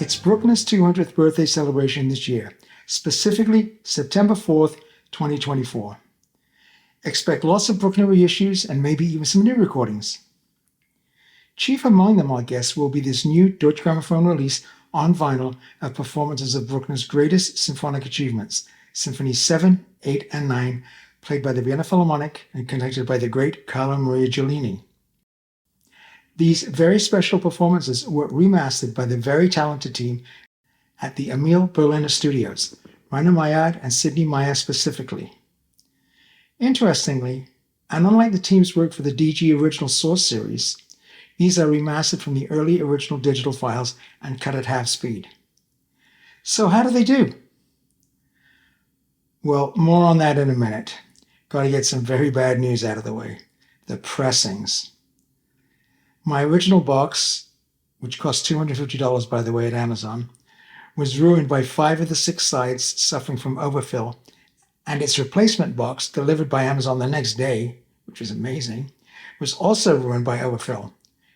It's Bruckner's 200th birthday celebration this year, specifically September 4th, 2024. Expect lots of Bruckner reissues and maybe even some new recordings. Chief among them, I guess, will be this new Deutsche Grammophon release on vinyl of performances of Bruckner's greatest symphonic achievements, Symphonies 7, 8, and 9, played by the Vienna Philharmonic and conducted by the great Carlo Maria Giulini. These very special performances were remastered by the very talented team at the Emil Berliner Studios, Rainer Maillard and Sidney Meyer specifically. Interestingly, and unlike the team's work for the DG Original Source series, these are remastered from the early original digital files and cut at half speed. So how do they do? Well, more on that in a minute. Gotta get some very bad news out of the way. The pressings. My original box, which cost $250 by the way at Amazon, was ruined by 5 of the 6 sides suffering from overfill, and its replacement box, delivered by Amazon the next day, which was amazing, was also ruined by overfill.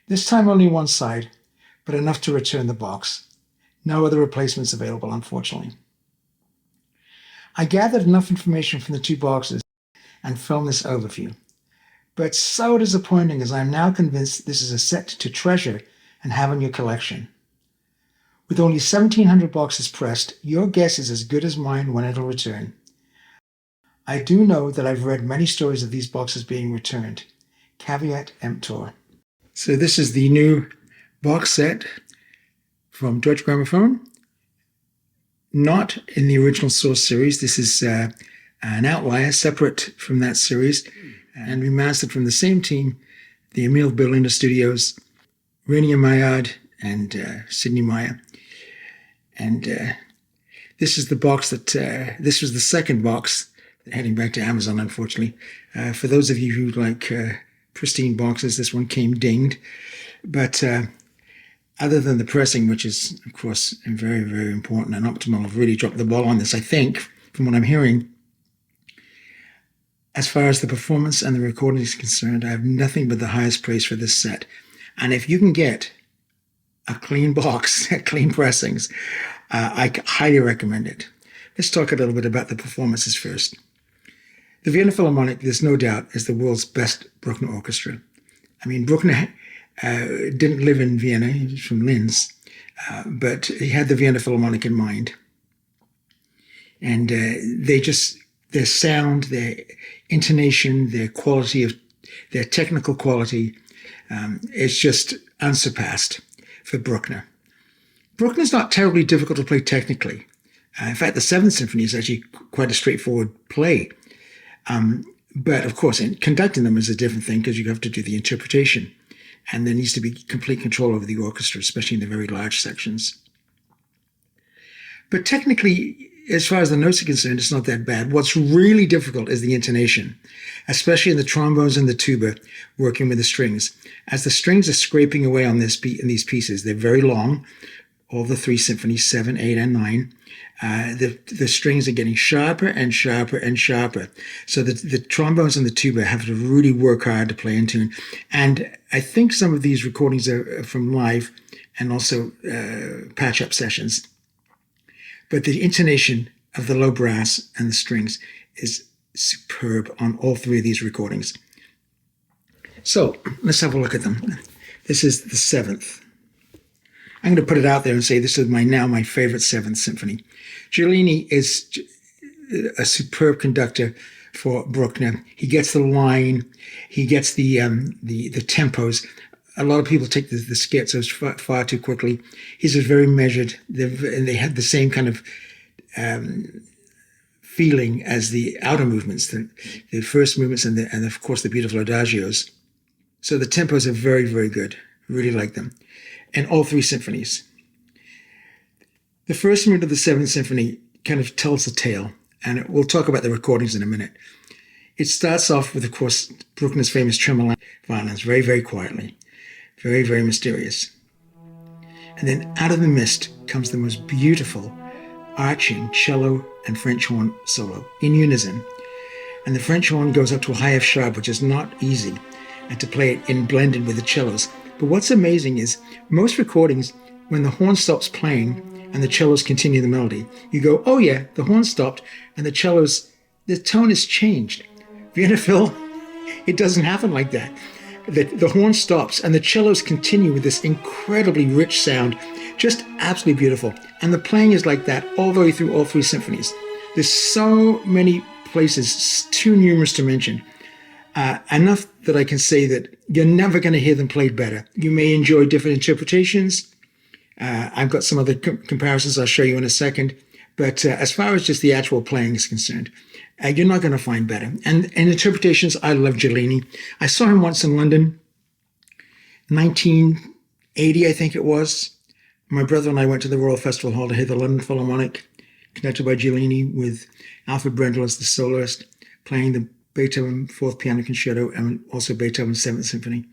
This time only one side, but enough to return the box. No other replacements available, unfortunately. I gathered enough information from the 2 boxes and filmed this overview. But so disappointing, as I am now convinced this is a set to treasure and have in your collection. With only 1,700 boxes pressed, your guess is as good as mine when it'll return. I do know that I've read many stories of these boxes being returned. Caveat emptor. So this is the new box set from Deutsche Grammophon. Not in the original source series. This is an outlier separate from that series and remastered from the same team, the Emil Berliner Studios, Rainer Maillard and Sidney Meyer. And this is the box that, this was the second box, heading back to Amazon, unfortunately. For those of you who like pristine boxes, this one came dinged. But other than the pressing, which is, of course, very, very important, and Optimal have really dropped the ball on this, I think, from what I'm hearing. As far as the performance and the recording is concerned, I have nothing but the highest praise for this set. And if you can get a clean box, clean pressings, I highly recommend it. Let's talk a little bit about the performances first. The Vienna Philharmonic, there's no doubt, is the world's best Bruckner orchestra. I mean, Bruckner didn't live in Vienna, he was from Linz, but he had the Vienna Philharmonic in mind. And their sound, their intonation, their quality of, their technical quality, is just unsurpassed for Bruckner. Bruckner's not terribly difficult to play technically. In fact, the 7th Symphony is actually quite a straightforward play. But of course, conducting them is a different thing because you have to do the interpretation. And there needs to be complete control over the orchestra, especially in the very large sections. But technically, as far as the notes are concerned, it's not that bad. What's really difficult is the intonation, especially in the trombones and the tuba, working with the strings. As the strings are scraping away on this in these pieces, they're very long, all the 3 symphonies, 7, 8, and 9. The strings are getting sharper and sharper and sharper. So the trombones and the tuba have to really work hard to play in tune. And I think some of these recordings are from live and also patch-up sessions. But the intonation of the low brass and the strings is superb on all 3 of these recordings. So let's have a look at them. This is the 7th. I'm going to put it out there and say this is my favorite 7th Symphony. Giulini is a superb conductor for Bruckner. He gets the line, he gets the tempos. A lot of people take the scherzos far too quickly. He's just very measured, and they have the same kind of feeling as the outer movements, the first movements, and of course the beautiful adagios. So the tempos are very, very good. Really like them. And all 3 symphonies. The first movement of the 7th Symphony kind of tells a tale, and we'll talk about the recordings in a minute. It starts off with, of course, Bruckner's famous tremolo violins, very, very quietly. Very, very mysterious. And then out of the mist comes the most beautiful arching cello and French horn solo in unison. And the French horn goes up to a high F sharp, which is not easy, and to play it in blended with the cellos. But what's amazing is most recordings when the horn stops playing and the cellos continue the melody, you go, oh yeah, the horn stopped and the tone has changed. Vienna Phil, it doesn't happen like that. The horn stops and the cellos continue with this incredibly rich sound, just absolutely beautiful. And the playing is like that all the way through all three symphonies. There's so many places, too numerous to mention. Enough that I can say that you're never going to hear them played better. You may enjoy different interpretations. I've got some other comparisons I'll show you in a second. But as far as just the actual playing is concerned, you're not going to find better. And in interpretations, I love Giulini. I saw him once in London, 1980, I think it was. My brother and I went to the Royal Festival Hall to hear the London Philharmonic, conducted by Giulini, with Alfred Brendel as the soloist, playing the Beethoven Fourth Piano Concerto and also Beethoven's Seventh Symphony.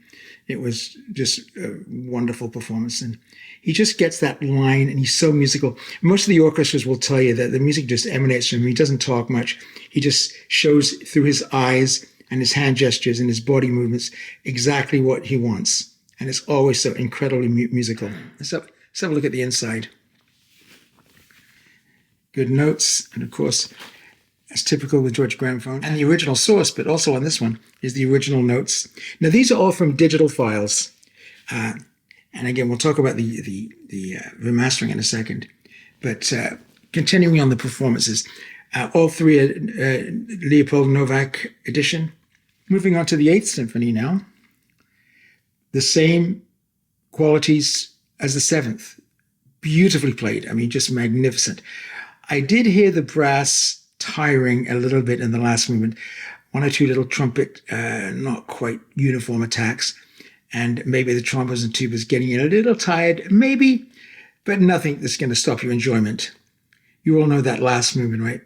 It was just a wonderful performance. And he just gets that line, and he's so musical. Most of the orchestras will tell you that the music just emanates from him. He doesn't talk much. He just shows through his eyes and his hand gestures and his body movements exactly what he wants. And it's always so incredibly musical. Let's have a look at the inside. Good notes. And of course, as typical with Deutsche Grammophon, and the original source, but also on this one, is the original notes. Now, these are all from digital files. And again, we'll talk about the remastering in a second. But continuing on the performances, all three are Leopold Novak edition. Moving on to the Eighth Symphony now. The same qualities as the Seventh. Beautifully played. I mean, just magnificent. I did hear the brass tiring a little bit in the last movement. One or two little trumpet, not quite uniform attacks. And maybe the trombones and tubas getting a little tired, maybe, but nothing that's going to stop your enjoyment. You all know that last movement, right?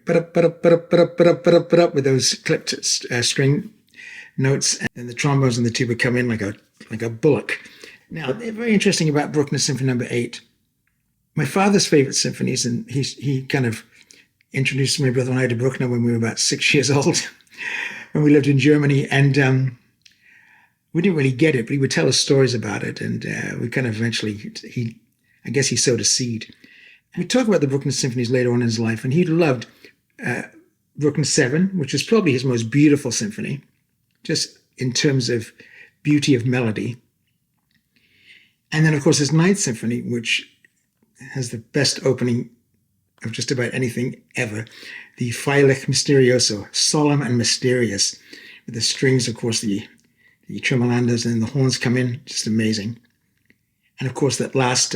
With those clipped string notes, and the trombones and the tuba come in like a bullock. Now, very interesting about Bruckner Symphony Number 8. My father's favorite symphonies, and he kind of introduced my brother and I to Bruckner when we were about 6 years old, when we lived in Germany, and we didn't really get it, but he would tell us stories about it, and we kind of eventually, I guess he sowed a seed. We talk about the Bruckner symphonies later on in his life, and he loved Bruckner 7, which is probably his most beautiful symphony, just in terms of beauty of melody. And then, of course, his Ninth Symphony, which has the best opening of just about anything ever, the Feierlich Mysterioso, solemn and mysterious, with the strings, of course, the tremolandos, and the horns come in, just amazing. And of course, that last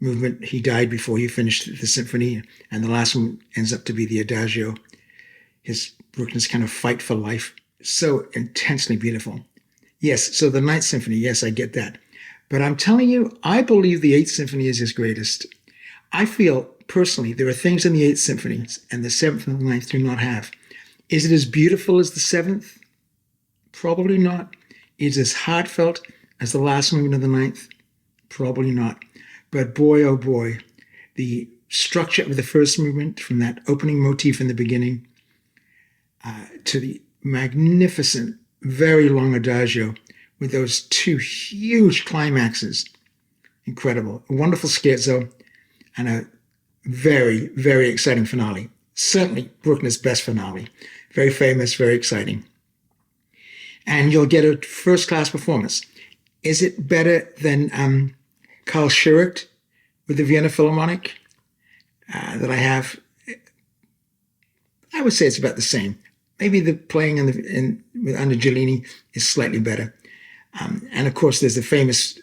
movement, he died before he finished the symphony, and the last one ends up to be the Adagio, his Bruckner's kind of fight for life. So intensely beautiful. Yes, so the Ninth Symphony, yes, I get that. But I'm telling you, I believe the Eighth Symphony is his greatest. I feel, personally, there are things in the Eighth Symphony, and the Seventh and the Ninth do not have. Is it as beautiful as the Seventh? Probably not. Is it as heartfelt as the last movement of the Ninth? Probably not. But boy, oh boy, the structure of the first movement, from that opening motif in the beginning to the magnificent, very long Adagio with those two huge climaxes, incredible. A wonderful scherzo and a very, very exciting finale. Certainly Bruckner's best finale. Very famous, very exciting. And you'll get a first-class performance. Is it better than Carl Schurert with the Vienna Philharmonic that I have? I would say it's about the same. Maybe the playing under Giulini is slightly better. And of course, there's the famous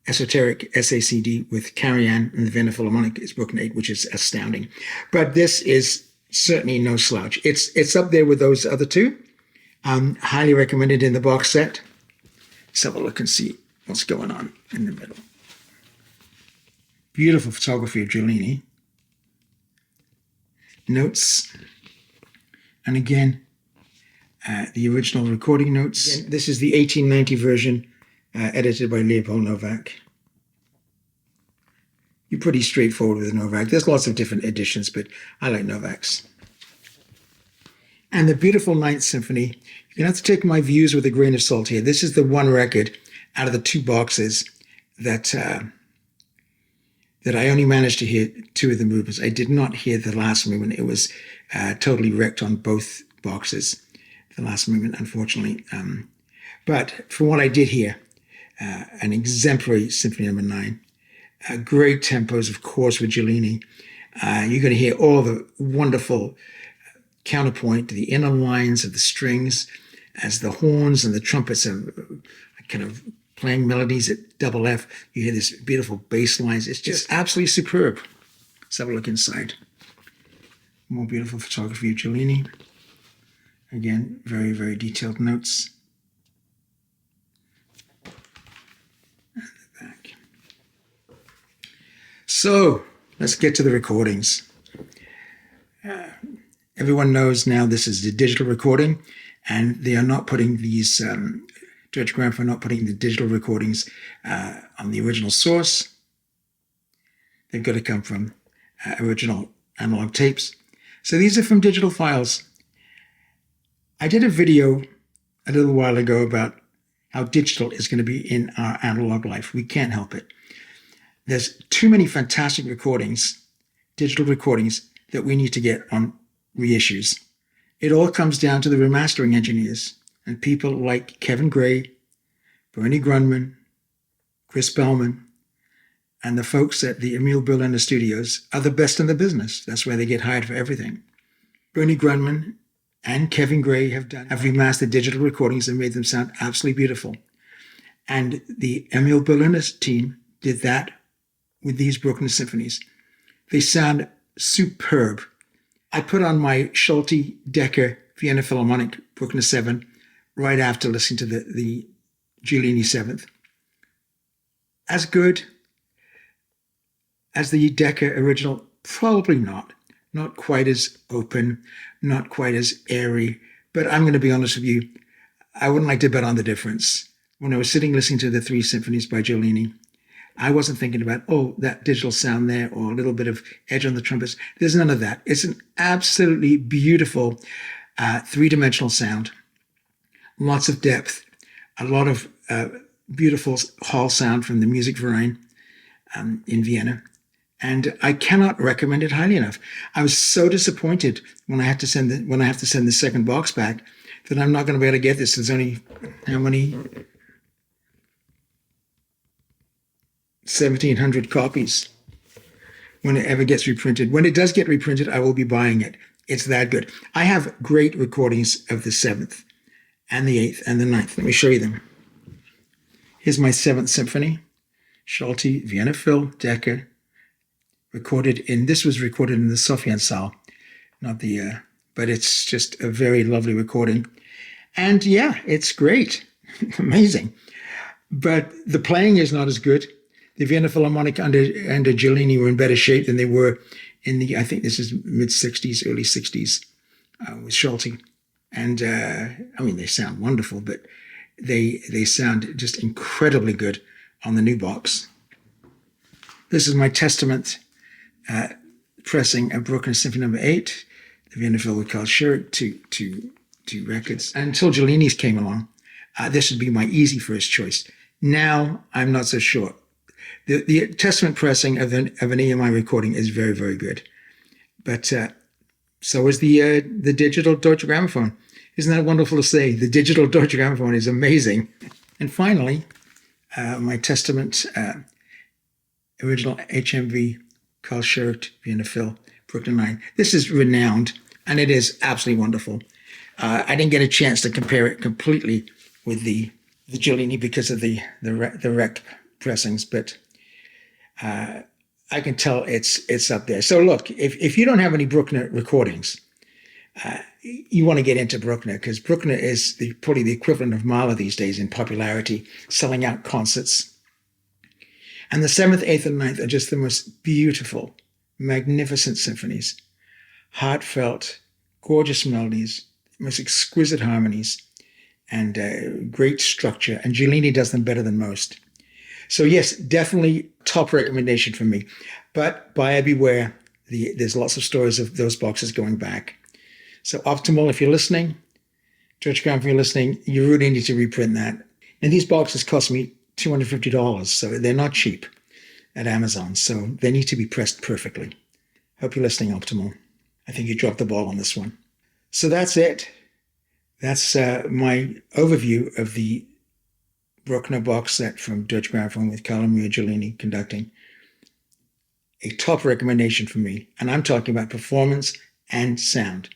esoteric SACD with Karajan and the Vienna Philharmonic is Bruckner 8, which is astounding. But this is certainly no slouch. It's up there with those other two. Highly recommended in the box set. Let's have a look and see what's going on in the middle. Beautiful photography of Giulini. Notes. And again, the original recording notes. Again, this is the 1890 version, edited by Leopold Novak. You're pretty straightforward with Novak. There's lots of different editions, but I like Novak's. And the beautiful Ninth Symphony, you're going to have to take my views with a grain of salt here. This is the one record out of the two boxes that that I only managed to hear 2 of the movements. I did not hear the last movement. It was totally wrecked on both boxes, the last movement, unfortunately. But from what I did hear, an exemplary Symphony No. 9, great tempos, of course, with Giulini. You're going to hear all the wonderful counterpoint to the inner lines of the strings as the horns and the trumpets are kind of playing melodies at double F. You hear this beautiful bass lines. It's just absolutely superb. Let's have a look inside. More beautiful photography of Giulini. Again, very, very detailed notes. And the back. So let's get to the recordings. Everyone knows now this is the digital recording, and they are not putting these, Deutsche Grammophon are not putting the digital recordings on the original source. They've got to come from original analog tapes. So these are from digital files. I did a video a little while ago about how digital is going to be in our analog life. We can't help it. There's too many fantastic recordings, digital recordings, that we need to get on reissues. It all comes down to the remastering engineers and people like Kevin Gray, Bernie Grunman, Chris Bellman, and the folks at the Emil Berliner Studios are the best in the business. That's where they get hired for everything. Bernie Grunman and Kevin Gray have remastered digital recordings and made them sound absolutely beautiful. And the Emil Berliner team did that with these Bruckner symphonies. They sound superb. I put on my Schulte Decker Vienna Philharmonic Bruckner 7 right after listening to the Giulini 7th. As good as the Decker original, probably not. Not quite as open, not quite as airy. But I'm going to be honest with you, I wouldn't like to bet on the difference. When I was sitting listening to the 3 symphonies by Giulini, I wasn't thinking about, oh, that digital sound there or a little bit of edge on the trumpets. There's none of that. It's an absolutely beautiful 3-dimensional sound. Lots of depth, a lot of beautiful hall sound from the Musikverein in Vienna. And I cannot recommend it highly enough. I was so disappointed when I have to send the second box back that I'm not going to be able to get this. There's only how many? 1,700 copies when it ever gets reprinted. When it does get reprinted, I will be buying it. It's that good. I have great recordings of the 7th and the 8th and the 9th. Let me show you them. Here's my 7th Symphony, Schulte, Vienna Phil, Decker, this was recorded in the Sophiensaal, not the, but it's just a very lovely recording. And yeah, it's great, amazing. But the playing is not as good. The Vienna Philharmonic under Giulini were in better shape than they were in the, I think this is mid-60s, early 60s with Schulte. And I mean, they sound wonderful, but they sound just incredibly good on the new box. This is my Testament pressing of Bruckner Symphony No. 8, the Vienna Phil with Carl Schurich, two records. And until Giulini's came along, this would be my easy first choice. Now, I'm not so sure. The Testament pressing of an EMI recording is very, very good. But so is the digital Deutsche Grammophon. Isn't that wonderful to say? The digital Deutsche Grammophon is amazing. And finally, my Testament original HMV Carl Schurich Vienna Phil Bruckner 9. This is renowned, and it is absolutely wonderful. I didn't get a chance to compare it completely with the Giulini because of the wrecked pressings, but I can tell it's up there. So look, if you don't have any Bruckner recordings, you want to get into Bruckner, because Bruckner is probably the equivalent of Mahler these days in popularity, selling out concerts. And the 7th, 8th, and 9th are just the most beautiful, magnificent symphonies. Heartfelt, gorgeous melodies, most exquisite harmonies, and great structure. And Giulini does them better than most. So yes, definitely top recommendation for me. But buyer beware. There's lots of stories of those boxes going back. So Optimal, if you're listening, Deutsche Grammophon, if you're listening, you really need to reprint that. And these boxes cost me $250, so they're not cheap. at Amazon, so they need to be pressed perfectly. Hope you're listening, Optimal. I think you dropped the ball on this one. So that's it. That's my overview of the Bruckner box set from Deutsche Grammophon with Carlo Miyajima conducting. A top recommendation for me, and I'm talking about performance and sound.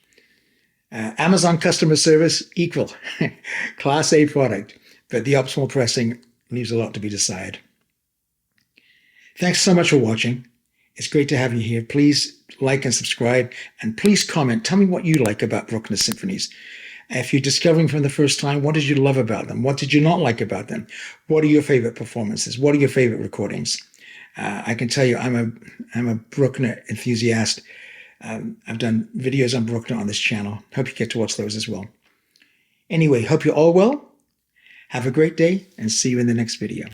Amazon customer service, equal. Class A product, but the optimal pressing leaves a lot to be desired. Thanks so much for watching. It's great to have you here. Please like and subscribe, and please comment. Tell me what you like about Bruckner symphonies. If you're discovering for the first time, what did you love about them? What did you not like about them? What are your favorite performances? What are your favorite recordings? I can tell you, I'm a Bruckner enthusiast. I've done videos on Bruckner on this channel. Hope you get to watch those as well. Anyway, hope you're all well. Have a great day, and see you in the next video.